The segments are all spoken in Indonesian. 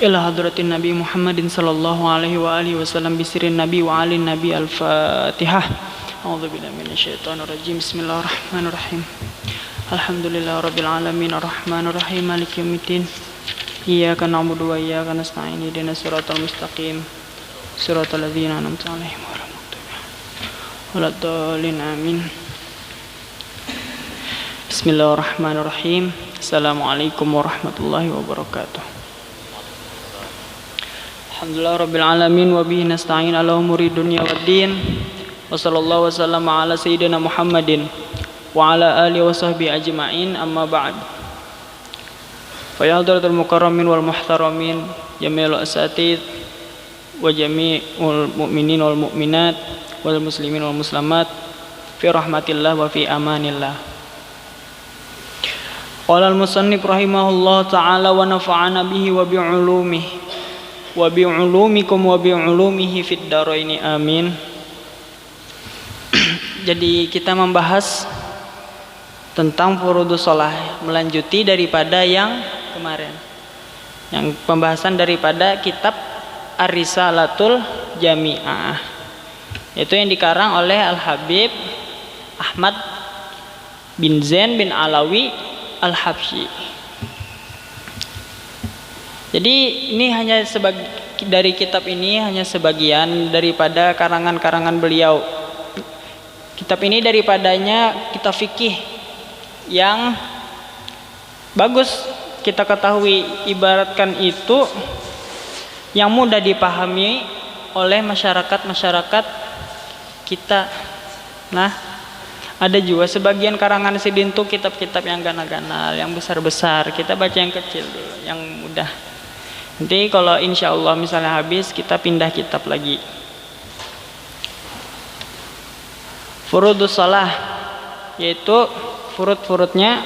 ila hadratin Nabi Muhammadin sallallahu alaihi wa alihi wasallam bisirin Nabi wa alin Nabi al-Fatihah. A'udzubillahi minasyaitonir rajim. Bismillahirrahmanirrahim. Alhamdulillahirabbil alamin arrahmanir rahim maliki yaumiddin. Iyyaka na'budu wa iyyaka nasta'in ihdinas siratal mustaqim. Siratal ladzina an'amta 'alaihim ghairil maghdubi 'alaihim waladdallin. Amin. Bismillahirrahmanirrahim. Assalamualaikum warahmatullahi wabarakatuh. Alhamdulillah rabbil alamin wa bihi nasta'in ala umuri dunya waddin. Wa sallallahu wasallama ala sayyidina Muhammadin wa ala alihi wa sahbihi ajma'in. Amma ba'd. Fa ya hadratul mukarramin wal muhtaramin jami'ul asatid wa jami'ul mu'minin wal mu'minat wal muslimin wal muslimat fi rahmatillah wa fi amanillah. Qala al-musannif rahimahullah ta'ala wa nafa'ana bihi wa bi'ulumihi wa bi'ulumikum wa bi'ulumihi fid daraini amin. Jadi kita membahas tentang furudus shalah, melanjuti daripada yang kemarin, yang pembahasan daripada kitab Ar-Risalatul Jami'ah, itu yang dikarang oleh Al-Habib Ahmad bin Zain bin Alawi Al-Habsyi. Jadi ini hanya dari kitab ini hanya sebagian daripada karangan-karangan beliau. Kitab ini daripadanya kitab fikih yang bagus kita ketahui, ibaratkan itu yang mudah dipahami oleh masyarakat kita. Nah, ada juga sebagian karangan sidin tuh kitab-kitab yang ganal-ganal, yang besar-besar. Kita baca yang kecil dulu, yang mudah. Nanti kalau insya Allah misalnya habis, kita pindah kitab lagi. Furudus shalah, yaitu furud-furudnya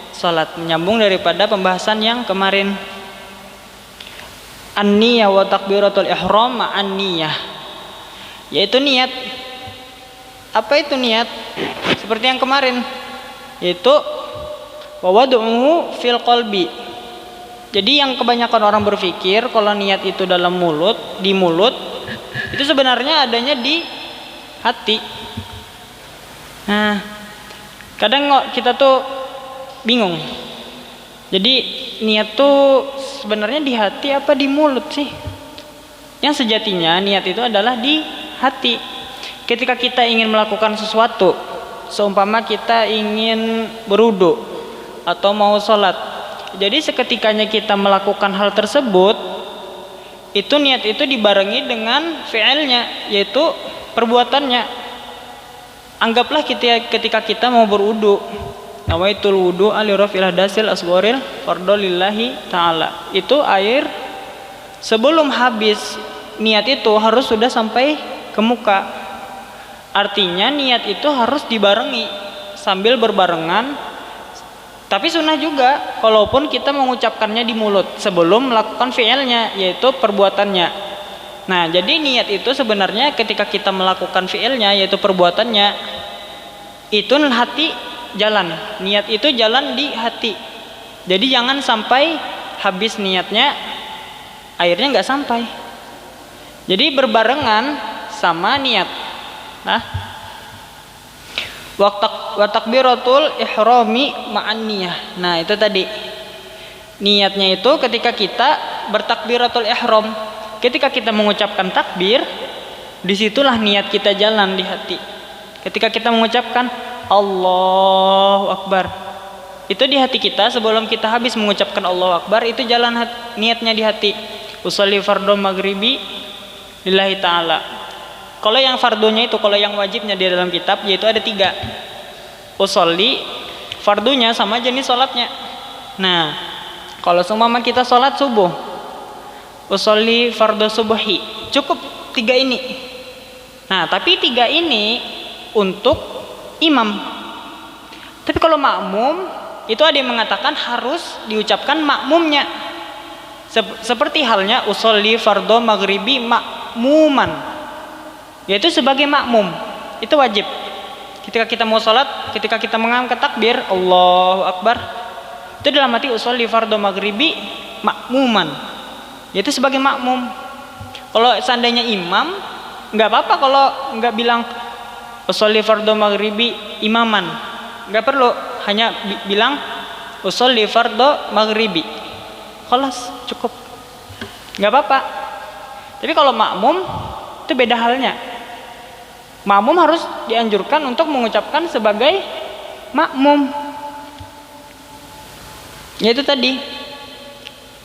salat, menyambung daripada pembahasan yang kemarin. An-niyah wa takbiratul ihram ma'an niyah, yaitu niat. Apa itu niat? Seperti yang kemarin, yaitu wa wad'uhu fil qalbi. Jadi yang kebanyakan orang berpikir kalau niat itu dalam mulut, di mulut, itu sebenarnya adanya di hati. Nah, kadang kita tuh bingung. Jadi niat tuh sebenarnya di hati apa di mulut sih? Yang sejatinya niat itu adalah di hati. Ketika kita ingin melakukan sesuatu, seumpama kita ingin berwudu atau mau sholat, jadi seketikanya kita melakukan hal tersebut, itu niat itu dibarengi dengan fi'ilnya, yaitu perbuatannya. Anggaplah ketika kita mau berwudu, nawaitul wudu alirafil hadasil asgharil fardhu lillahi ta'ala. Itu air sebelum habis, niat itu harus sudah sampai ke muka. Artinya niat itu harus dibarengi sambil berbarengan. Tapi sunnah juga kalaupun kita mengucapkannya di mulut sebelum melakukan fi'ilnya, yaitu perbuatannya. Nah, jadi niat itu sebenarnya ketika kita melakukan fi'ilnya, yaitu perbuatannya, itu hati jalan. Niat itu jalan di hati. Jadi jangan sampai habis niatnya airnya nggak sampai. Jadi berbarengan sama niat. Nah, wa takbiratul ihrami ma'an niyah. Nah, itu tadi. Niatnya itu ketika kita bertakbiratul ihram. Ketika kita mengucapkan takbir, disitulah niat kita jalan di hati. Ketika kita mengucapkan Allahu Akbar, itu di hati kita sebelum kita habis mengucapkan Allahu Akbar, itu jalan niatnya di hati. Usolli fardhu maghribi lillahi ta'ala. Kalau yang fardunya itu, kalau yang wajibnya di dalam kitab, yaitu ada 3. Usolli, fardunya sama jenis sholatnya. Nah, kalau seumpama kita sholat subuh, usolli fardhu subuhi, cukup 3 ini. Nah, tapi 3 ini untuk imam. Tapi kalau makmum, itu ada yang mengatakan harus diucapkan makmumnya. Seperti halnya usolli fardhu maghribi makmuman, yaitu sebagai makmum, itu wajib. Ketika kita mau sholat, ketika kita mengangkat takbir Allahu Akbar, Itu dalam arti usolli fardhu maghribi makmuman, yaitu sebagai makmum. Kalau seandainya imam, nggak apa-apa kalau nggak bilang usolli fardhu maghribi imaman, nggak perlu, hanya bilang usolli fardhu maghribi, khalas, cukup, nggak apa-apa. Tapi kalau makmum itu beda halnya. Makmum harus dianjurkan untuk mengucapkan sebagai makmum. Yaitu tadi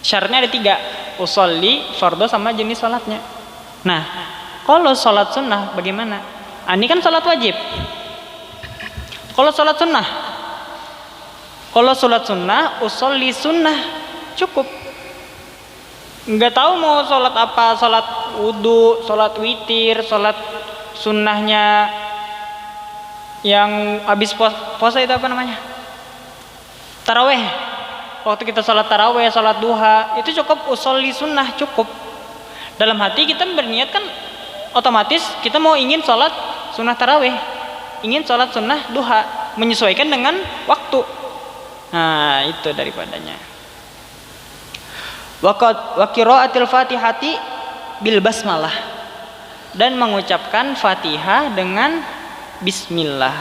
syaratnya ada 3, usolli, fardhu, sama jenis sholatnya. Nah, kalau sholat sunnah bagaimana? Ini kan sholat wajib. Kalau sholat sunnah, usolli sunnah, cukup. Nggak tahu mau sholat apa, sholat wudu, sholat witir, sholat sunnahnya yang habis puasa itu apa namanya? Taraweh. Waktu kita sholat taraweh, sholat duha, itu cukup usolli sunnah, cukup. Dalam hati kita berniat kan otomatis kita mau ingin sholat sunnah taraweh, ingin sholat sunnah duha, menyesuaikan dengan waktu. Nah, itu daripadanya. Wa qiraatil fatihati bil basmalah, dan mengucapkan Fatihah dengan bismillah.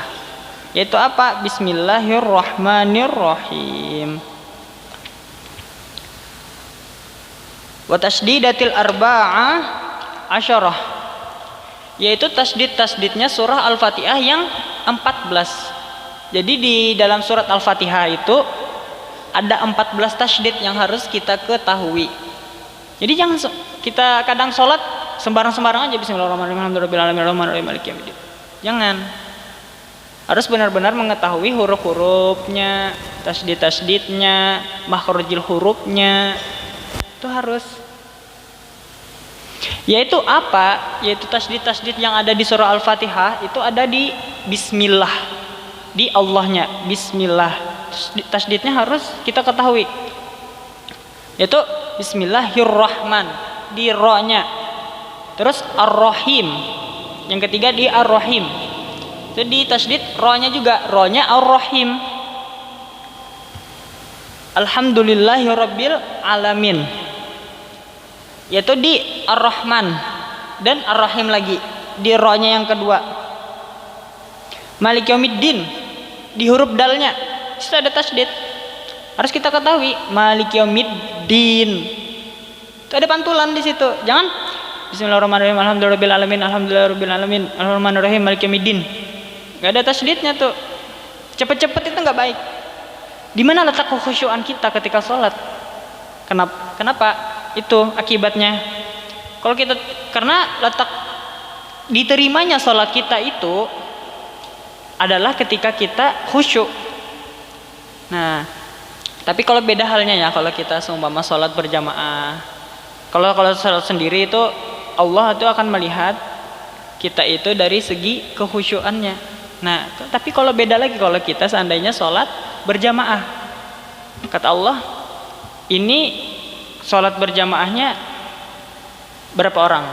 Yaitu apa? Bismillahirrahmanirrahim. Wa tasdidatil arba'ah asyarah, yaitu tasdidnya surah Al-Fatihah yang 14. Jadi di dalam surat Al-Fatihah itu ada 14 tasdid yang harus kita ketahui. Jadi jangan kita kadang sholat sembarang-sembarang aja, bismillahirrahmanirrahim, jangan. Harus benar-benar mengetahui huruf-hurufnya, tasdid-tasdidnya, makhrajil hurufnya. Itu harus. Yaitu apa? Yaitu tasdid-tasdid yang ada di surah Al-Fatihah itu ada di bismillah, di Allahnya, bismillah. Tasdidnya harus kita ketahui. Yaitu bismillahirrahman, di ro-nya. Terus ar-rahim, yang ketiga di ar-rahim. Itu di tasdid ro-nya juga, ro-nya ar-rahim. Alhamdulillahirabbil alamin, yaitu di ar-rahman dan ar-rahim lagi, di ro-nya yang kedua. Maliki yaumiddin, di huruf dalnya itu ada tasdid, harus kita ketahui maliki yaumiddin. Itu ada pantulan di situ. Jangan bismillahirrahmanirrahim, alhamdulillahirabbil alamin, alhamdulillahirabbil alamin, arrahmanirrahim, maliki yaumiddin. Enggak ada tasdidnya tuh. Cepet-cepet itu enggak baik. Di mana letak kekhusyuan kita ketika sholat? Kenapa? Itu akibatnya. Kalau kita, karena letak diterimanya sholat kita itu adalah ketika kita khusyuk. Nah, tapi kalau beda halnya ya, kalau kita seumpama sholat berjamaah, kalau sholat sendiri itu Allah itu akan melihat kita itu dari segi kekhusyuannya. Nah, tapi kalau beda lagi kalau kita seandainya sholat berjamaah, kata Allah, ini sholat berjamaahnya berapa orang?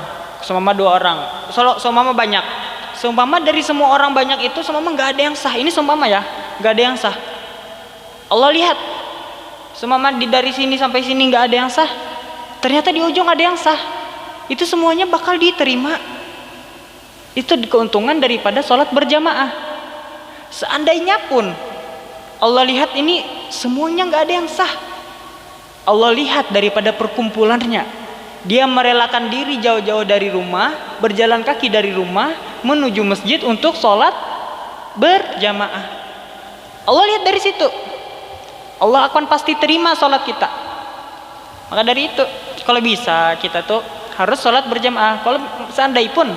Seumpama 2 orang, seumpama banyak, seumpama dari semua orang banyak itu seumpama nggak ada yang sah. Ini seumpama ya, nggak ada yang sah. Allah lihat, seumpama dari sini sampai sini nggak ada yang sah, ternyata di ujung ada yang sah. Itu semuanya bakal diterima. Itu keuntungan daripada sholat berjamaah. Seandainya pun Allah lihat ini semuanya nggak ada yang sah, Allah lihat daripada perkumpulannya, dia merelakan diri jauh-jauh dari rumah, berjalan kaki dari rumah menuju masjid untuk sholat berjamaah. Allah lihat dari situ, Allah akan pasti terima sholat kita. Maka dari itu, kalau bisa kita tuh harus sholat berjamaah. Kalau seandainya pun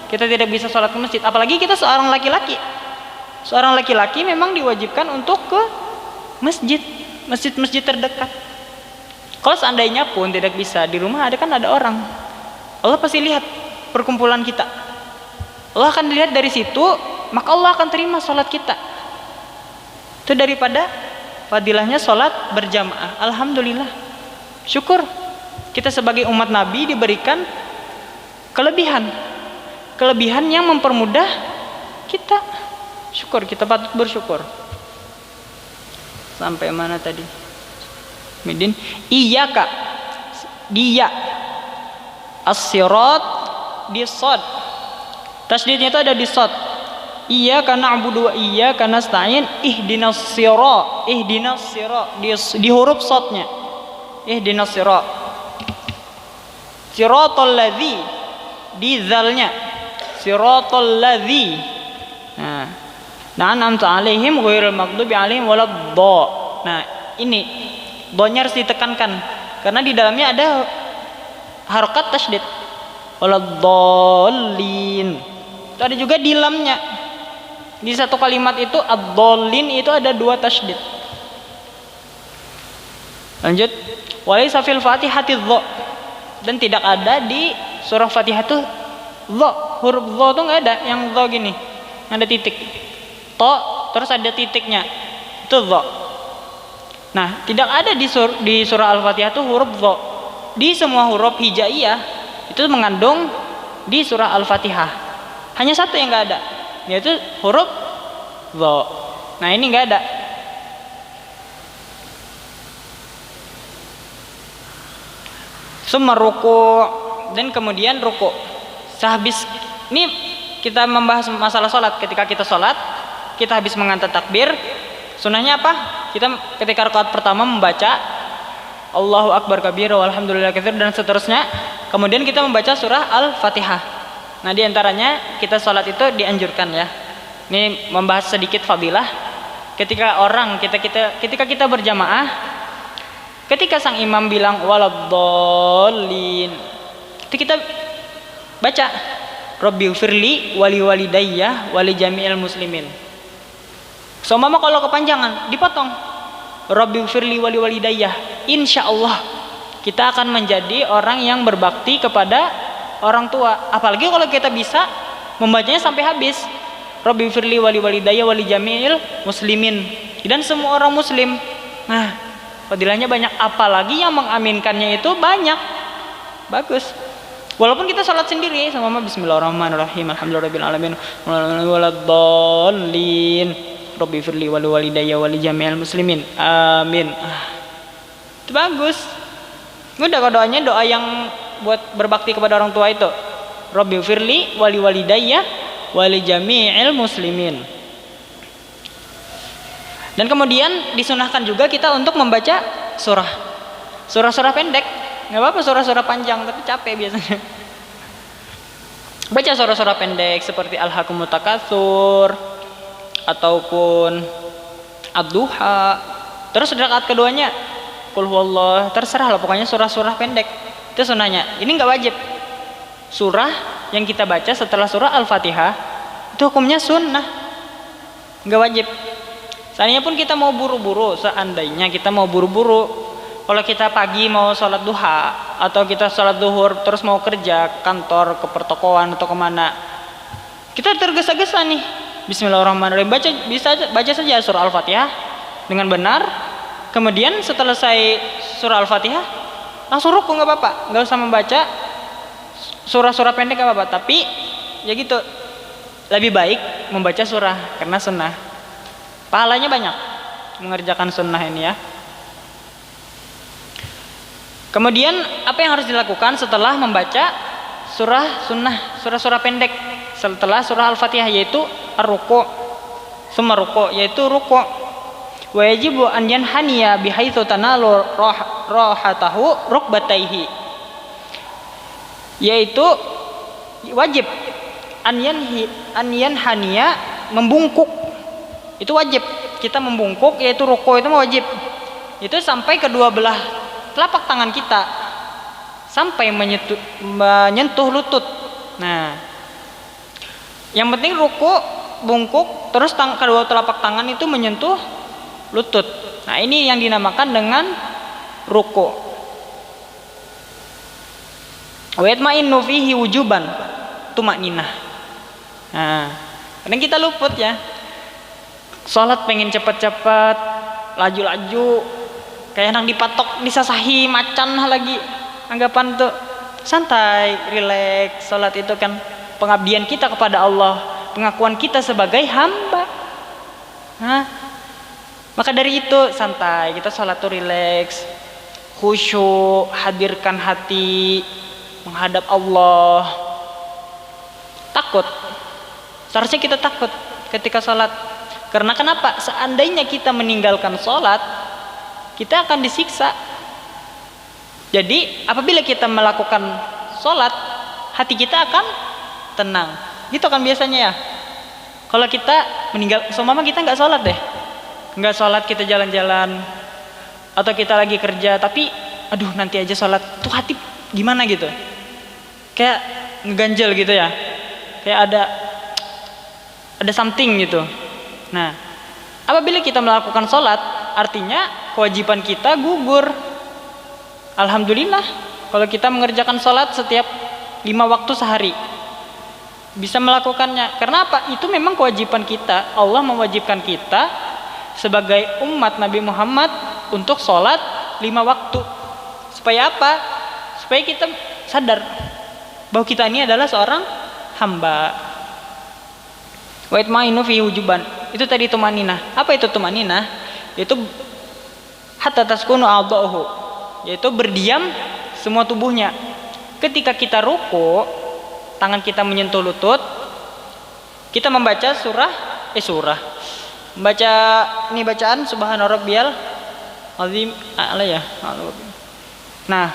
kita tidak bisa sholat ke masjid, apalagi kita seorang laki-laki. Seorang laki-laki memang diwajibkan untuk ke masjid terdekat. Kalau seandainya pun tidak bisa, di rumah ada orang. Allah pasti lihat perkumpulan kita. Allah akan dilihat dari situ, maka Allah akan terima sholat kita. Itu daripada fadilahnya sholat berjamaah. Alhamdulillah, syukur kita sebagai umat Nabi diberikan kelebihan yang mempermudah kita. Syukur, kita patut bersyukur. Sampai mana tadi? midin. Iyyaka dia as-sirat di shad. Tasydidnya itu ada di shad. Iyyaka na'budu wa iyyaka nasta'in ihdinas sirat. Ihdinas sirat di huruf shadnya. Ihdinas sirat. Siratal ladzi di zalnya. Siratal ladzi. Nah, an'amta 'alaihim ghairil maghdubi 'alaihim waladdha. Nah, ini dha-nya harus ditekankan karena di dalamnya ada harokat tasydid. Waladdallin. Itu ada juga di lamnya. Di satu kalimat itu ad-dhallin itu ada 2 tasydid. Lanjut. Walaysa fil Fatihati dha. Dan tidak ada di surah Fatihah itu dha. Huruf dha itu enggak ada yang dha gini. Ada titik. To terus ada titiknya. Itu dha. Nah, tidak ada di surah Al-Fatihah itu huruf dha. Di semua huruf hijaiyah itu mengandung di surah Al-Fatihah. Hanya satu yang enggak ada, yaitu huruf dha. Nah, ini enggak ada. Summa ruku' dan kemudian ruku'. Sehabis ini kita membahas masalah sholat. Ketika kita sholat, kita habis mengangkat takbir, sunnahnya apa? Kita ketika rakaat pertama membaca Allahu Akbar kabir walhamdulillah katsir dan seterusnya. Kemudian kita membaca surah Al-Fatihah. Nah, di antaranya kita sholat itu dianjurkan ya. Ini membahas sedikit fadilah. Ketika kita berjamaah, ketika sang imam bilang waladdallin, itu kita baca Rabbighfirli wali walidayya wali jami'il muslimin. Seumpama kalau kepanjangan dipotong Rabbighfirli wali walidayya, insyaallah kita akan menjadi orang yang berbakti kepada orang tua. Apalagi kalau kita bisa membacanya sampai habis. Rabbighfirli wali walidayya wali jami'il muslimin, dan semua orang muslim. Nah, fadilahnya banyak, apalagi yang mengaminkannya itu banyak. Bagus. Walaupun kita sholat sendiri sama bismillahirrahmanirrahim alhamdulillahirabbil alamin waladdallin Rabbighfirli wali walidayya wali jami'il muslimin amin. Itu bagus. Udah kok doanya doa yang buat berbakti kepada orang tua itu. Rabbighfirli wali walidayya wali jami'il muslimin. Dan kemudian disunahkan juga kita untuk membaca surah pendek. Nggak apa-apa surah panjang, tapi capek biasanya. Baca surah pendek seperti Al-Hakumut Takatsur ataupun Ad-Duha. Terus rakaat keduanya Qul huwallah, terserah lah pokoknya surah pendek. Itu sunnahnya. Ini nggak wajib. Surah yang kita baca setelah surah Al-Fatihah itu hukumnya sunnah, nggak wajib. Seandainya pun kita mau buru-buru, kalau kita pagi mau sholat duha atau kita sholat duhur terus mau kerja kantor, ke pertokoan atau kemana, kita tergesa-gesa nih, bismillahirrahmanirrahim, baca saja surah Al-Fatihah dengan benar. Kemudian setelah selesai surah Al-Fatihah langsung ruku, nggak apa-apa, nggak usah membaca surah pendek, nggak apa-apa. Tapi ya gitu, lebih baik membaca surah karena sunnah, pahalanya banyak mengerjakan sunnah ini ya. Kemudian apa yang harus dilakukan setelah membaca surah pendek setelah surah Al-Fatihah, yaitu ar-ruku', summa ruku', yaitu ruku'. Wa yajibu an yanhaniya bihaitsu tanalu rahatahu rukbataihi, yaitu wajib an yanhaniya, membungkuk. Itu wajib kita membungkuk, yaitu ruku' itu wajib. Itu sampai kedua belah telapak tangan kita sampai menyentuh lutut. Nah, yang penting ruku', bungkuk, terus kedua telapak tangan itu menyentuh lutut. Nah, ini yang dinamakan dengan ruku'. Wa yatma'innu fihi wujuban tumakninah. Nah, kadang kita luput ya. Salat pengen cepat-cepat, laju-laju, kayak nang dipatok, disasahi macan lagi. Anggapan tuh santai, rileks. Salat itu kan pengabdian kita kepada Allah, pengakuan kita sebagai hamba. Maka dari itu santai, kita salat tuh rileks. khusyuk, hadirkan hati menghadap Allah. Takut. Seharusnya kita takut ketika sholat. Karena kenapa? Seandainya kita meninggalkan sholat, kita akan disiksa. Jadi apabila kita melakukan sholat, hati kita akan tenang. Gitu kan biasanya ya. Kalau kita meninggal, seumpama kita nggak sholat deh, nggak sholat, kita jalan-jalan, atau kita lagi kerja, tapi aduh nanti aja sholat, tuh hati gimana gitu, kayak ngeganjel gitu ya, kayak ada something gitu. Nah, apabila kita melakukan sholat, artinya kewajiban kita gugur. Alhamdulillah kalau kita mengerjakan sholat setiap 5 waktu sehari, bisa melakukannya. Karena apa? Itu memang kewajiban kita. Allah mewajibkan kita sebagai umat Nabi Muhammad untuk sholat 5 waktu. Supaya apa? Supaya kita sadar bahwa kita ini adalah seorang hamba. Wa itmainu fi hujuban. Itu tadi tumaninah. Apa itu tumaninah? Itu hatta taskunu a'dha'uhu, yaitu berdiam semua tubuhnya. Ketika kita ruku, tangan kita menyentuh lutut, kita membaca membaca ini bacaan subhana rabbiyal azim a'la ya. Nah,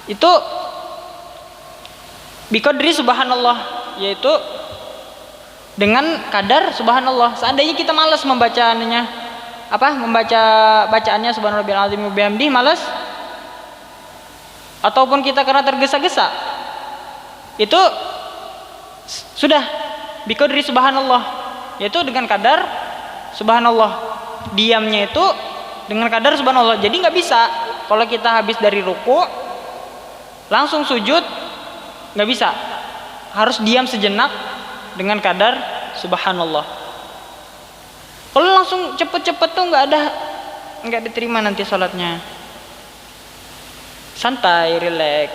itu biqadri subhanallah, yaitu dengan kadar subhanallah. Seandainya kita malas membacaannya, membaca bacaannya subhana rabbiyal azim wa bihamdihi, malas, ataupun kita karena tergesa-gesa, itu sudah biqadri subhanallah, yaitu dengan kadar subhanallah. Diamnya itu dengan kadar subhanallah. Jadi nggak bisa kalau kita habis dari ruku langsung sujud, nggak bisa, harus diam sejenak dengan kadar subhanallah. Kalau langsung cepet-cepet tuh nggak diterima nanti sholatnya. Santai, relax.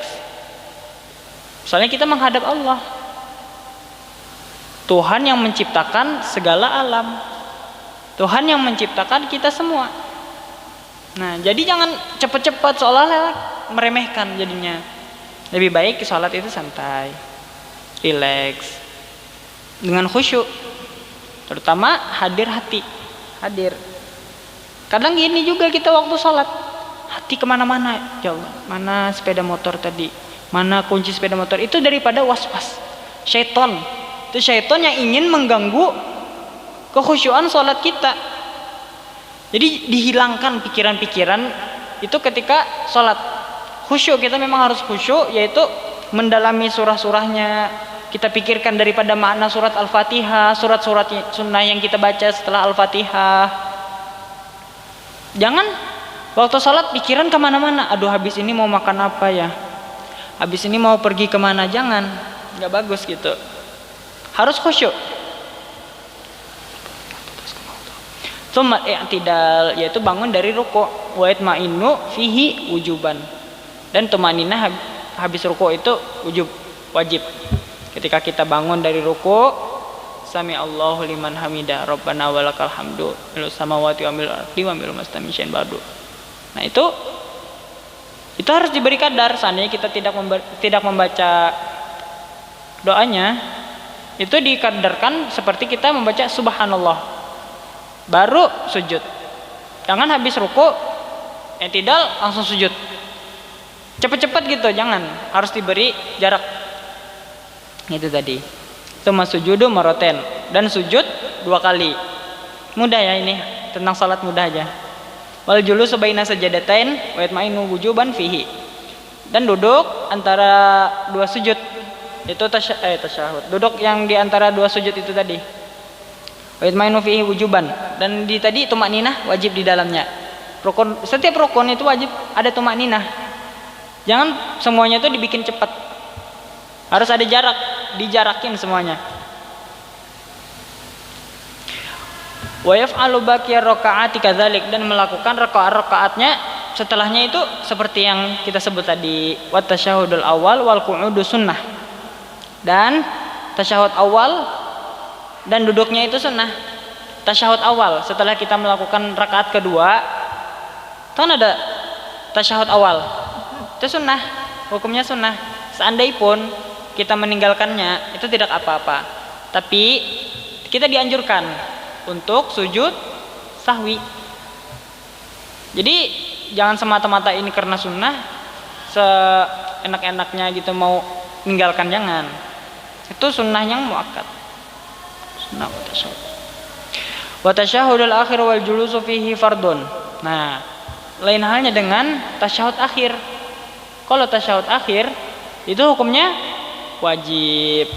Soalnya kita menghadap Allah, Tuhan yang menciptakan segala alam, Tuhan yang menciptakan kita semua. Nah, jadi jangan cepet-cepet seolah-olah meremehkan jadinya. Lebih baik sholat itu santai, relax, dengan khusyuk, terutama hadir hati. Kadang gini juga kita waktu sholat, hati kemana-mana. Ya Allah, mana sepeda motor tadi, mana kunci sepeda motor, itu daripada was-was syaitan. Itu syaitan yang ingin mengganggu kekhusyuan sholat kita. Jadi dihilangkan pikiran-pikiran itu ketika sholat. Khusyuk, kita memang harus khusyuk, yaitu mendalami surah-surahnya. Kita pikirkan daripada makna surat Al-Fatihah, surat-surat sunnah yang kita baca setelah Al-Fatihah. Jangan waktu sholat pikiran kemana-mana. Aduh, habis ini mau makan apa ya, habis ini mau pergi kemana. Jangan, nggak bagus gitu. Harus khusyuk. Tsumma i'tidal, yaitu bangun dari ruku'. Wa itma'innu fihi wujuban. Dan tumaninah habis ruku' itu wajib. Ketika kita bangun dari ruku', sami Allahu liman hamidah, Rabbana walakal hamdu, milus samawati wa milul ardi wa milul mastamisyan ba'du. Nah, itu harus diberi kadar. Seandainya kita tidak membaca doanya, itu dikadarkan seperti kita membaca subhanallah, baru sujud. Jangan habis ruku i'tidal langsung sujud cepet-cepet gitu, jangan. Harus diberi jarak. Itu tadi. Tsumma sujudu maroten, dan sujud 2 kali. Mudah ya ini, tentang salat mudah aja. Wal julusu baina sajadatain wa itmainu wujuban fihi. Dan duduk antara 2 sujud. Itu tasyahud. Duduk yang di antara 2 sujud itu tadi. Wa itmainu fihi wujuban. Dan di tadi tumakninah wajib di dalamnya. Rukun, setiap rukun itu wajib ada tumakninah. Jangan semuanya itu dibikin cepat. Harus ada jarak, dijarakin semuanya. Wa yaf'alu baqiyar rakaati kadzalik, dan melakukan rakaat-rakaatnya setelahnya itu seperti yang kita sebut tadi. Wa tasyahudul awal wal qu'udu sunnah. Dan tasyahud awal dan duduknya itu sunnah. Tasyahud awal setelah kita melakukan rakaat kedua, kan ada tasyahud awal. Itu sunnah, hukumnya sunnah. Seandainya pun kita meninggalkannya itu tidak apa-apa. Tapi kita dianjurkan untuk sujud sahwi. Jadi jangan semata-mata ini karena sunnah seenak-enaknya gitu mau meninggalkan, jangan. Itu sunnah yang muakkad. Sunnah tasyahud. Wa tasyahudul akhir wal julusu fihi fardun. Nah, lain halnya dengan tasyahud akhir. Kalau tasyahud akhir itu hukumnya wajib.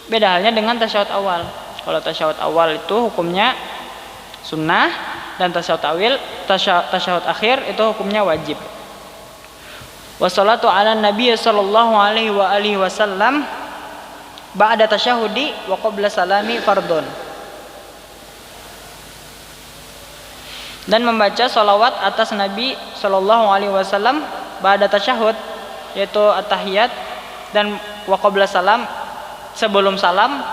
Beda halnya dengan tasyahud awal. Kalau tasyahud awal itu hukumnya sunnah, dan tasyahud akhir itu hukumnya wajib. Wassalatu ala nabiy sallallahu alaihi wa alihi wasallam ba'da tasyahudi wa qabla salami fardun. Dan membaca salawat atas Nabi sallallahu alaihi wasallam ba'da tasyahud, yaitu at-tahiyat, dan wa qabla salam, sebelum salam,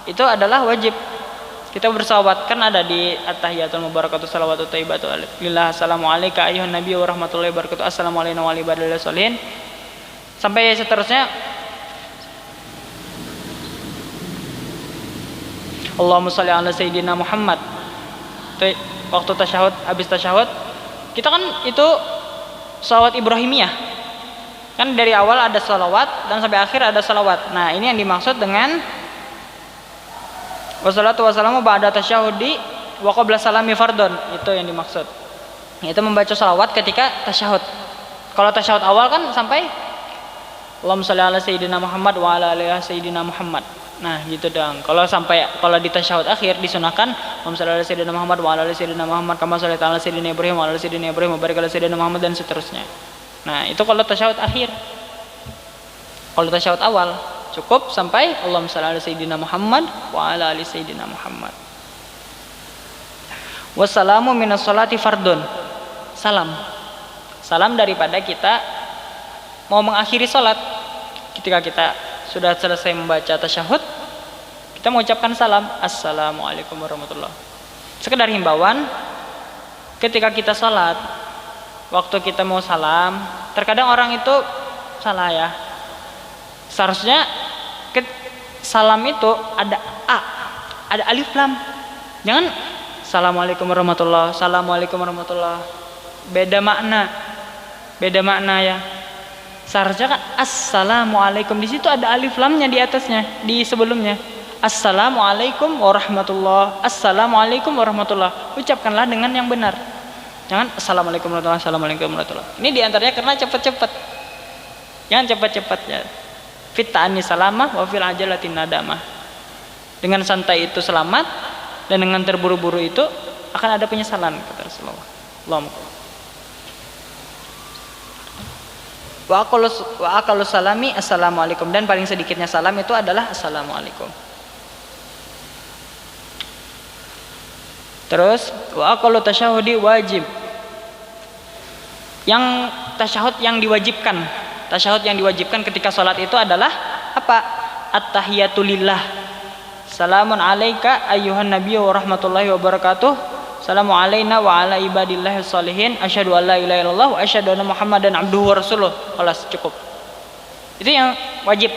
itu adalah wajib. Kita bersalawat, kan ada di at-tahiyatul mubarakatuh salawatu thayyibatu lillah, assalamu alayka ayyuhan nabiyyu wa rahmatullahi wa barakatuh, assalamu alayna wa ala ibadillah sholihin, sampai seterusnya. Allahumma shalli ala sayyidina Muhammad. Itu waktu tasyahud, habis tasyahud kita kan itu salawat Ibrahimiyah. Kan dari awal ada salawat dan sampai akhir ada salawat. Nah, ini yang dimaksud dengan wassalatu wassalamu ba'da tasyahudi wa qabla salami fardun, itu yang dimaksud. Itu membaca salawat ketika tasyahud. Kalau tasyahud awal kan sampai Allahumma shalli ala sayyidina Muhammad wa ala ali sayyidina Muhammad. Nah, gitu dong. Kalau di tasyahud akhir disunahkan Allahumma shalli ala sayyidina Muhammad wa ala ali sayyidina Muhammad kama shallaita ala sayyidina Ibrahim wa ala ali sayyidina Ibrahim wa barik ala sayyidina Muhammad, dan seterusnya. Nah, itu kalau tasyahud akhir. Kalau tasyahud awal cukup sampai Allahumma shalli ala sayyidina Muhammad wa ala ali sayyidina Muhammad. Wassalamu minas sholati fardun. Salam daripada kita mau mengakhiri salat. Ketika kita sudah selesai membaca tasyahud, kita mengucapkan salam, assalamualaikum warahmatullahi. Sekedar himbauan, ketika kita salat, waktu kita mau salam, terkadang orang itu salah ya. Seharusnya salam itu ada ada alif lam. Jangan assalamualaikum warahmatullahi, assalamualaikum warahmatullahi. Beda makna ya. Seharusnya kan assalamualaikum, di situ ada alif lamnya di atasnya, di sebelumnya. Assalamualaikum warahmatullahi, assalamualaikum warahmatullahi. Ucapkanlah dengan yang benar. Jangan assalamualaikum warahmatullahi, assalamualaikum warahmatullahi. Ini diantaranya karena cepat-cepat. Jangan cepat-cepat ya. Fit ta'ani salamah wa fil ajalatin nadamah. Dengan santai itu selamat, dan dengan terburu-buru itu akan ada penyesalan, kata Rasulullah. Wa aqallu salami assalamualaikum, dan paling sedikitnya salam itu adalah assalamualaikum. Terus wa aqallu tasyahudi wajib. Yang tasyahud yang diwajibkan. Tasyahud yang diwajibkan ketika sholat itu adalah apa? At-tahiyatu lillah. Salamun alaika ayyuhan nabiyyu wa rahmatullahi wa barakatuh. Salamu alaina wa ala ibadillahi sholihin. Asyhadu an la ilaha illallah wa asyhadu anna Muhammadan abduhu wa rasuluh. Kelas cukup. Itu yang wajib.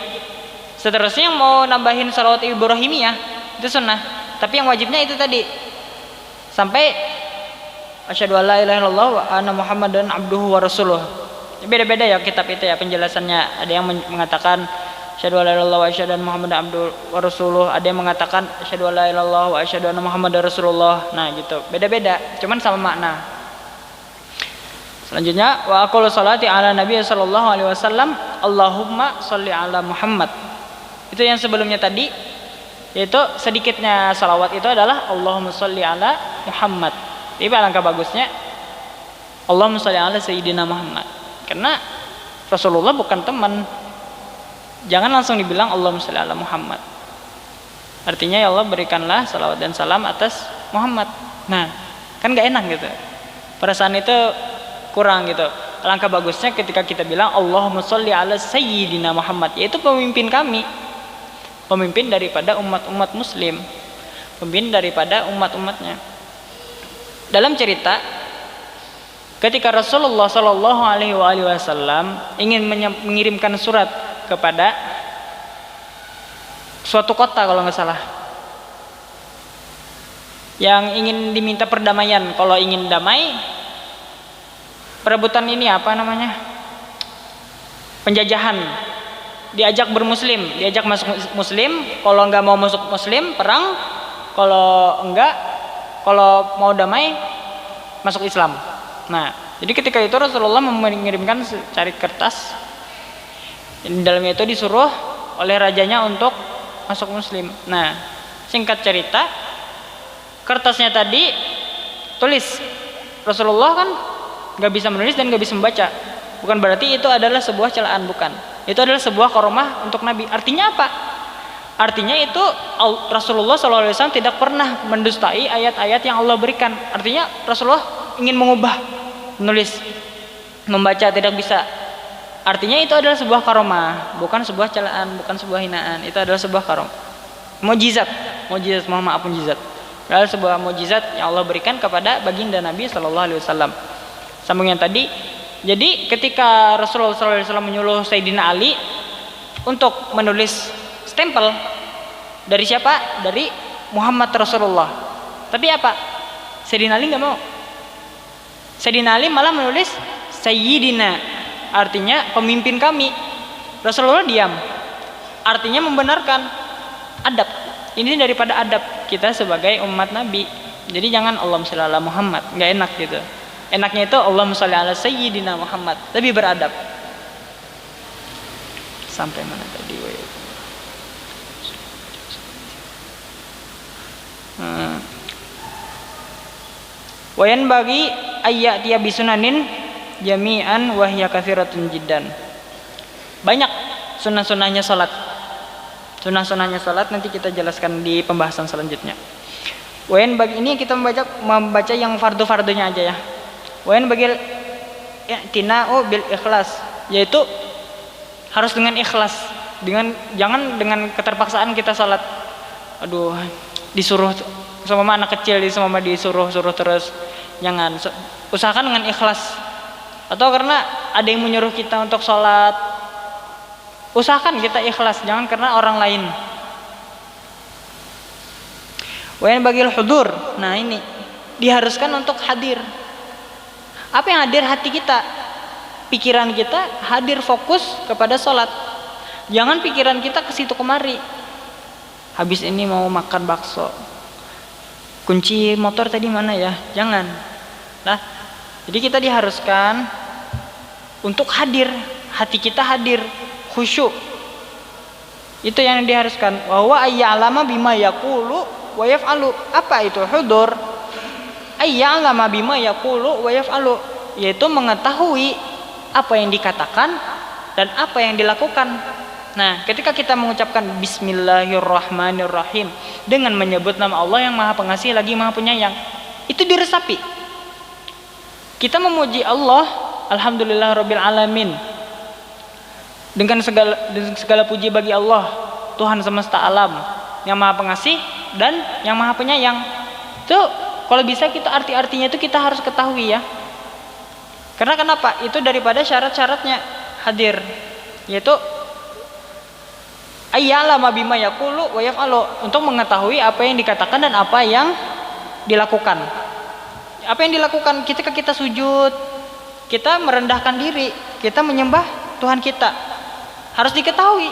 Seterusnya yang mau nambahin salawat Ibrahimiyah itu sunnah. Tapi yang wajibnya itu tadi. Sampai asyhadu an la ilaha illallah wa anna Muhammadan abduhu wa rasuluh. Beda-beda ya kitab itu ya penjelasannya. Ada yang mengatakan asyhadu an la ilaha illallah wa asyhadu anna Muhammadan abduhu wa rasuluh. Ada yang mengatakan asyhadu an la ilaha illallah wa asyhadu anna Muhammadar rasulullah. Nah, gitu. Beda-beda, cuman sama makna. Selanjutnya wa aqulu sholati ala nabiy sallallahu alaihi wasallam Allahumma sholli ala Muhammad. Itu yang sebelumnya tadi, yaitu sedikitnya salawat itu adalah Allahumma sholli ala Muhammad. Tapi alangkah bagusnya Allahumma sholli ala sayyidina Muhammad. Karena Rasulullah bukan teman. Jangan langsung dibilang Allahumma sholli ala Muhammad. Artinya ya Allah berikanlah salawat dan salam atas Muhammad. Nah, kan gak enak gitu. Perasaan itu kurang gitu. Alangkah bagusnya ketika kita bilang Allahumma sholli ala sayyidina Muhammad, yaitu pemimpin kami. Pemimpin daripada umat-umat muslim. Pemimpin daripada umat-umatnya. Dalam cerita ketika Rasulullah Shallallahu Alaihi Wasallam ingin mengirimkan surat kepada suatu kota kalau nggak salah, yang ingin diminta perdamaian. Kalau ingin damai, perebutan ini apa namanya, penjajahan, diajak bermuslim, diajak masuk muslim. Kalau nggak mau masuk muslim, perang. Kalau enggak, kalau mau damai, masuk Islam. Nah, jadi ketika itu Rasulullah mengirimkan secari kertas, di dalamnya itu disuruh oleh rajanya untuk masuk muslim. Nah, singkat cerita, kertasnya tadi tulis. Rasulullah kan nggak bisa menulis dan nggak bisa membaca. Bukan berarti itu adalah sebuah celaan, bukan. Itu adalah sebuah karomah untuk Nabi. Artinya apa? Artinya itu Rasulullah SAW tidak pernah mendustai ayat-ayat yang Allah berikan. Artinya Rasulullah ingin mengubah, menulis, membaca tidak bisa. Artinya itu adalah sebuah karomah, bukan sebuah celaan, bukan sebuah hinaan. Itu adalah sebuah karomah, mukjizat, mohon maaf, mukjizat. Adalah sebuah mukjizat yang Allah berikan kepada baginda Nabi Shallallahu Alaihi Wasallam. Sambung yang tadi. Jadi ketika Rasulullah SAW menyuruh Sayyidina Ali untuk menulis stempel dari siapa? Dari Muhammad Rasulullah. Tapi apa? Sayyidina Ali nggak mau. Sayyidina Ali malah menulis Sayyidina, artinya pemimpin kami. Rasulullah diam, artinya membenarkan adab. Ini daripada adab kita sebagai umat Nabi. Jadi jangan Allahumma shalli ala Muhammad, nggak enak gitu. Enaknya itu Allahumma shalli ala Sayyidina Muhammad, lebih beradab. Sampai mana tadi? Wayan bagi ayat dia bisunanin jami'an wahya katsiratun jiddan. Banyak sunnah-sunnahnya salat. Sunnah-sunnahnya salat nanti kita jelaskan di pembahasan selanjutnya. Wayan bagi ini kita membaca yang fardu-fardunya aja ya. Wayan bagi i'tina'u bil ikhlas, yaitu harus dengan ikhlas, jangan dengan keterpaksaan kita salat. Aduh, disuruh sama anak kecil, sama disuruh terus. Jangan, usahakan dengan ikhlas. Atau karena ada yang menyuruh kita untuk sholat, usahakan kita ikhlas, jangan karena orang lain. Wayan bagil hudur, nah ini diharuskan untuk hadir. Apa yang hadir? Hati kita, pikiran kita hadir, fokus kepada sholat. Jangan pikiran kita ke situ kemari. Habis ini mau makan bakso, kunci motor tadi mana ya? Jangan. Nah, jadi kita diharuskan untuk hadir, hati kita hadir, khusyuk. Itu yang diharuskan. Wa huwa ayya'lama bima yaqulu wa yaf'alu. Apa itu hudur? Ayya'lama bima yaqulu wa yaf'alu, yaitu mengetahui apa yang dikatakan dan apa yang dilakukan. Nah, ketika kita mengucapkan Bismillahirrahmanirrahim dengan menyebut nama Allah yang Maha Pengasih lagi Maha Penyayang, itu diresapi. Kita memuji Allah, Alhamdulillahirabbil alamin. Dengan segala puji bagi Allah, Tuhan semesta alam, yang Maha Pengasih dan yang Maha Penyayang. Itu kalau bisa kita arti-artinya itu kita harus ketahui ya. Karena kenapa? Itu daripada syarat-syaratnya hadir, yaitu ayya'lama bima yaqulu wa yaf'alu, untuk mengetahui apa yang dikatakan dan apa yang dilakukan. Apa yang dilakukan ketika kita sujud, kita merendahkan diri, kita menyembah Tuhan kita, harus diketahui.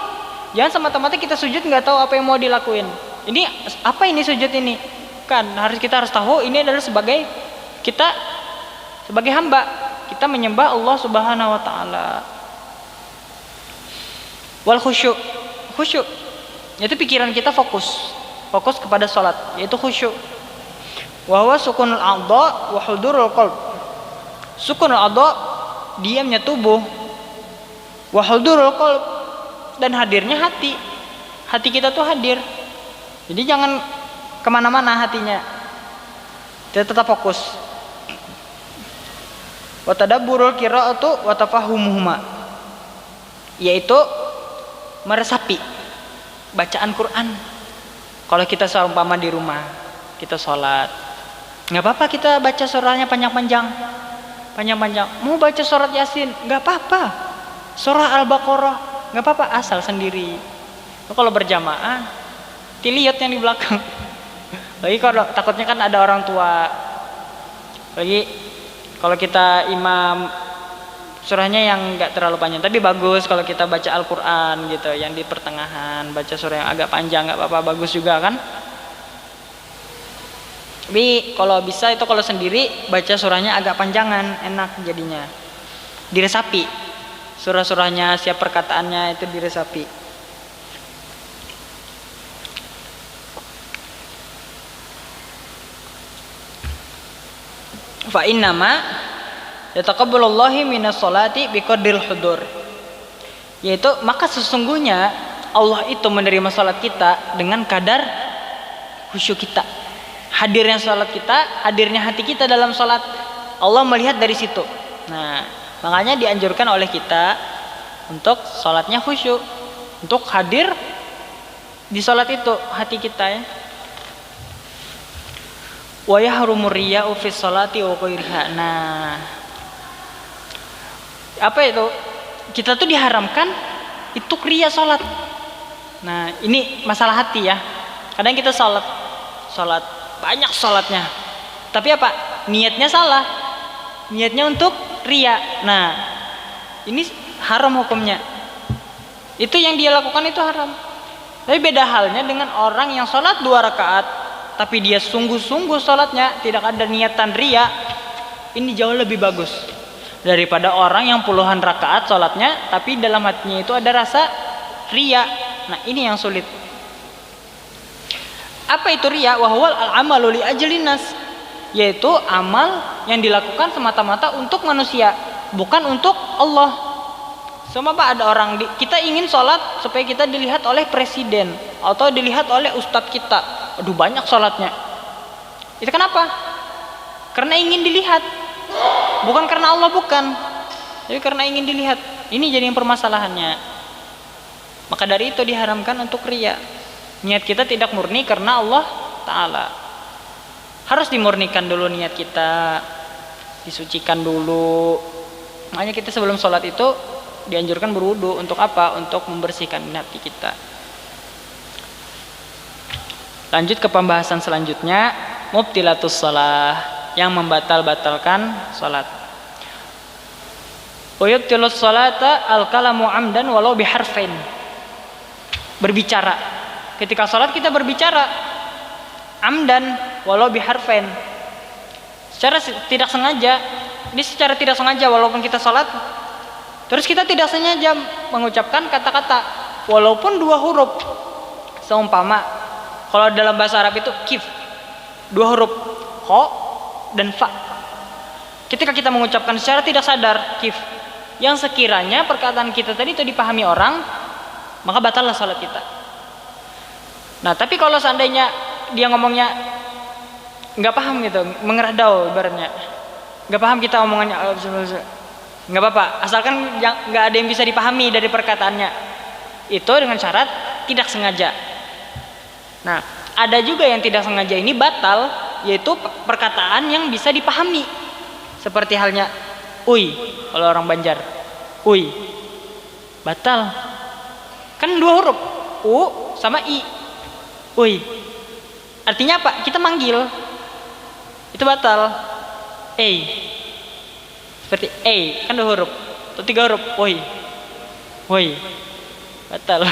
Jangan semata-mata kita sujud nggak tahu apa yang mau dilakuin. Ini apa ini sujud ini? Kan kita harus tahu ini adalah sebagai kita sebagai hamba, kita menyembah Allah Subhanahu wa taala. Wal khusyuk, khusyuk yaitu pikiran kita fokus kepada salat, yaitu khusyuk. Wa huwa sukunul a'dha wa hudurul qalb. Sukunul a'dha, diamnya tubuh, wa hudurul qalb, dan hadirnya hati. Hati kita tuh hadir. Jadi jangan kemana-mana hatinya, kita tetap fokus. Wa tadabburul qira'atu wa tafahumuhuma, yaitu meresapi bacaan Quran. Kalau kita seumpama di rumah kita sholat, nggak apa-apa kita baca surahnya panjang-panjang, panjang-panjang. Mau baca surat Yasin, nggak apa-apa. Surah Al-Baqarah, nggak apa-apa, asal sendiri. Kalau berjamaah, dilihat yang di belakang. Lagi kalau takutnya kan ada orang tua. Lagi kalau kita imam, surahnya yang nggak terlalu panjang, tapi bagus kalau kita baca Al-Quran gitu, yang di pertengahan, baca surah yang agak panjang, nggak apa-apa, bagus juga kan. Tapi kalau bisa itu kalau sendiri baca surahnya agak panjangan, enak jadinya. Diresapi. Surah-surahnya, siap perkataannya itu diresapi. Fa innama yataqabbalullahi minas sholati biqadril hudur. Yaitu maka sesungguhnya Allah itu menerima salat kita dengan kadar khusyuk kita. Hadirnya salat kita, hadirnya hati kita dalam salat, Allah melihat dari situ. Nah, makanya dianjurkan oleh kita untuk salatnya khusyuk, untuk hadir di salat itu hati kita ya. Wa yahrumur riya'u fis sholati wa ghairiha. Nah, apa itu? Kita tuh diharamkan itu riya salat. Nah, ini masalah hati ya. Kadang kita salat banyak salatnya, tapi apa? Niatnya salah. Niatnya untuk riya. Nah, ini haram hukumnya. Itu yang dia lakukan itu haram. Tapi beda halnya dengan orang yang salat 2 rakaat, tapi dia sungguh-sungguh salatnya, tidak ada niatan riya. Ini jauh lebih bagus daripada orang yang puluhan rakaat salatnya, tapi dalam hatinya itu ada rasa riya. Nah, ini yang sulit. Apa itu riya? Wa huwal al-amalu li ajlin nas, yaitu amal yang dilakukan semata-mata untuk manusia, bukan untuk Allah. Sama Pak, ada orang kita ingin sholat supaya kita dilihat oleh presiden atau dilihat oleh ustadz kita. Aduh, banyak sholatnya. Itu kenapa? Karena ingin dilihat, bukan karena Allah, bukan. Jadi karena ingin dilihat. Ini jadi yang permasalahannya. Maka dari itu diharamkan untuk riya. Niat kita tidak murni karena Allah Ta'ala. Harus dimurnikan dulu niat kita, disucikan dulu. Makanya kita sebelum sholat itu dianjurkan berwudu. Untuk apa? Untuk membersihkan hati kita. Lanjut ke pembahasan selanjutnya, mubtilatus shalah, yang membatal-batalkan sholat. Wa yubtilus sholata al-kalamu amdan walau biharfain. Berbicara. Ketika sholat kita berbicara amdan walau biharfain, secara tidak sengaja. Ini secara tidak sengaja, walaupun kita sholat terus kita tidak sengaja mengucapkan kata-kata walaupun 2 huruf. Seumpama kalau dalam bahasa Arab itu kif, 2 huruf, ho dan fa. Ketika kita mengucapkan secara tidak sadar kif, yang sekiranya perkataan kita tadi itu dipahami orang, maka batallah sholat kita. Nah, tapi kalau seandainya dia ngomongnya nggak paham gitu, mengeradau ibaratnya, nggak paham kita omongannya, nggak apa-apa, asalkan nggak ada yang bisa dipahami dari perkataannya. Itu dengan syarat tidak sengaja. Nah, ada juga yang tidak sengaja ini batal, yaitu perkataan yang bisa dipahami. Seperti halnya uy, kalau orang Banjar, uy, batal. Kan 2 huruf, u sama i. Uy, artinya apa? Kita manggil, itu batal. Seperti kan 2 huruf atau 3 huruf, uy, batal.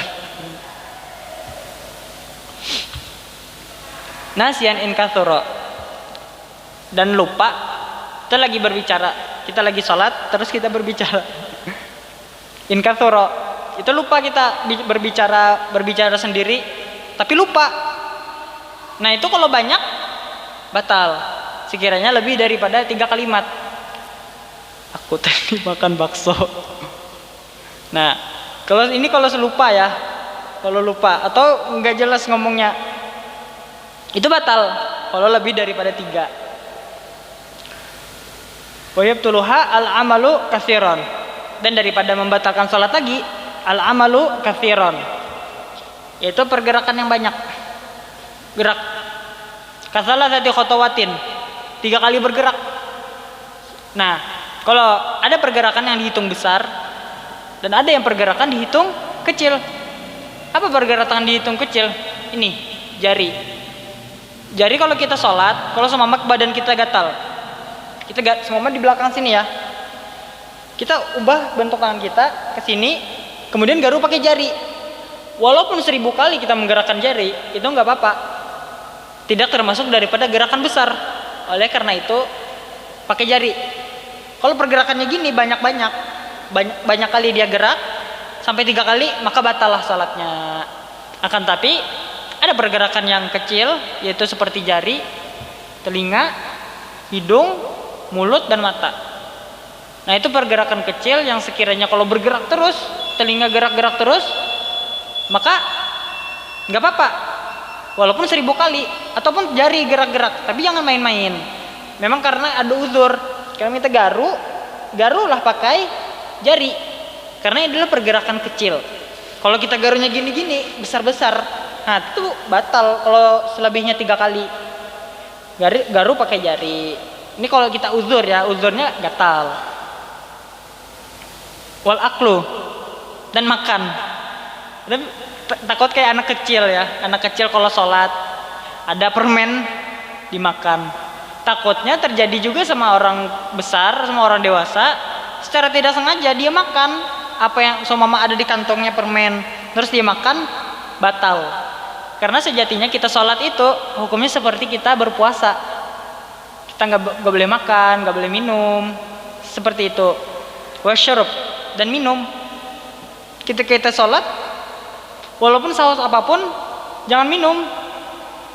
Nasyan in kathura, dan lupa. Kita lagi berbicara, kita lagi sholat, terus kita berbicara. In kathura, itu lupa kita berbicara sendiri, tapi lupa. Nah, itu kalau banyak batal. Sekiranya lebih daripada 3 kalimat. Aku tadi makan bakso. Nah, kalau lupa ya, kalau lupa atau nggak jelas ngomongnya, itu batal. Kalau lebih daripada 3. Wa yabtuluha al-amalu katsiran. Dan daripada membatalkan sholat lagi, al-amalu katsiran, yaitu pergerakan yang banyak. Gerak kasalah satu khotowatin, 3 kali bergerak. Nah, kalau ada pergerakan yang dihitung besar dan ada yang pergerakan dihitung kecil. Apa pergerakan dihitung kecil? Ini jari. Jari kalau kita sholat, kalau seumpama badan kita gatal, kita seumpama di belakang sini ya, kita ubah bentuk tangan kita ke sini, kemudian garuk pakai jari. Walaupun 1000 kali kita menggerakkan jari, itu nggak apa-apa, tidak termasuk daripada gerakan besar. Oleh karena itu pakai jari. Kalau pergerakannya gini banyak kali dia gerak sampai 3 kali, maka batalah salatnya. Akan tapi ada pergerakan yang kecil, yaitu seperti jari, telinga, hidung, mulut, dan mata. Nah itu pergerakan kecil yang sekiranya kalau bergerak terus, telinga gerak-gerak terus, maka nggak apa-apa, walaupun 1000 kali, ataupun jari gerak-gerak, tapi jangan main-main. Memang karena ada uzur, kalau kita garulah pakai jari, karena ini adalah pergerakan kecil. Kalau kita garunya gini-gini, besar-besar, nah itu batal kalau selebihnya 3 kali. Garu pakai jari. Ini kalau kita uzur ya, uzurnya gatal. Wal aklu, dan makan. Dan takut kayak anak kecil ya, anak kecil kalau sholat ada permen dimakan. Takutnya terjadi juga sama orang besar, sama orang dewasa, secara tidak sengaja dia makan apa yang seumpama ada di kantongnya permen, terus dia makan, batal. Karena sejatinya kita sholat itu hukumnya seperti kita berpuasa, kita nggak boleh makan, nggak boleh minum, seperti itu. Wasyurub, dan minum. Kita sholat, walaupun saus apapun, jangan minum,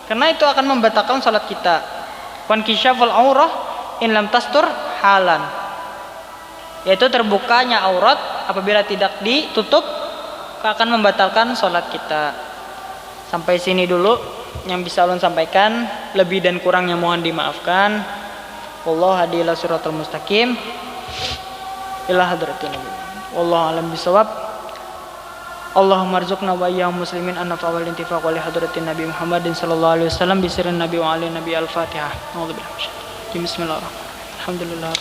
karena itu akan membatalkan sholat kita. Wan kisyaful aurah in lam tastur halan, yaitu terbukanya aurat apabila tidak ditutup akan membatalkan sholat kita. Sampai sini dulu yang bisa ulun sampaikan, lebih dan kurangnya mohon dimaafkan. Wallahu hadi ila siratal mustaqim ila hadratin nabi. Wallahu alam bisawab. Allahumma arzuqna wa iyyahum muslimin an-nafa wal intifa' wa li hadratin nabi Muhammadin sallallahu alaihi wasallam bi sirrin nabi wa ali nabi al-Fatihah. A'udzubillahi. Bismillahirrahmanirrahim. Alhamdulillah.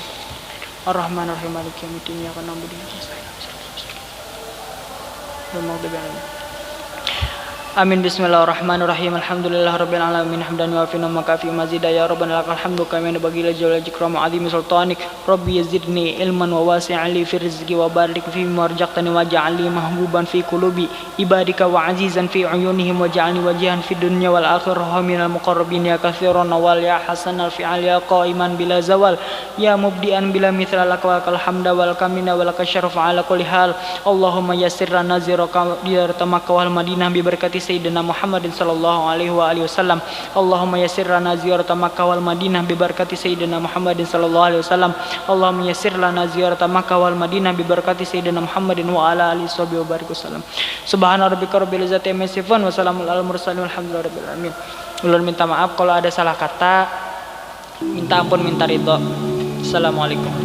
Ar-Rahmanir-Rahim. Maliki yaumiddin. Iyyaka na'budu wa iyyaka nasta'in. Amin. Bismillahirrahmanirrahim. Alhamdulillahirabbil alamin hamdan wa fina makafi mazida ya rabbana lakal hamdu kama yanbaghi li jalali ikramu azimi sultanik. Rabbi yazidni ilman wa wasi'an li fi rizqi wa barik fi ma razaqtani waj'al li mahbuban fi qulubi ibadika wa azizan fi uyunihim waj'alni wajihan fi dunya wal akhirah minal muqarrabin ya katsiran wal ya hasanal fi'al ya qaiman bila zawal ya mubdian bila mithla lakal hamda wal kamina wal kasyaraf ala kulli hal. Allahumma yassir lana ziraka Makkah wal Madinah bi barakati Sayyidina Muhammadin sallallahu alaihi wa alihi wasallam. Allahumma yassir lana ziyarata Makkah wal Madinah bi barakati Sayyidina Muhammadin sallallahu alaihi wasallam. Allahumma yassir lana ziyarata Makkah wal Madinah bi barakati Sayyidina Muhammadin wa ala alihi wa barik wasallam. Subhana rabbika rabbil izzati amma yasifun wa salamun alal mursalin walhamdulillahi rabbil alamin. Ulun minta maaf kalau ada salah kata, minta ampun, minta ridho. Assalamualaikum.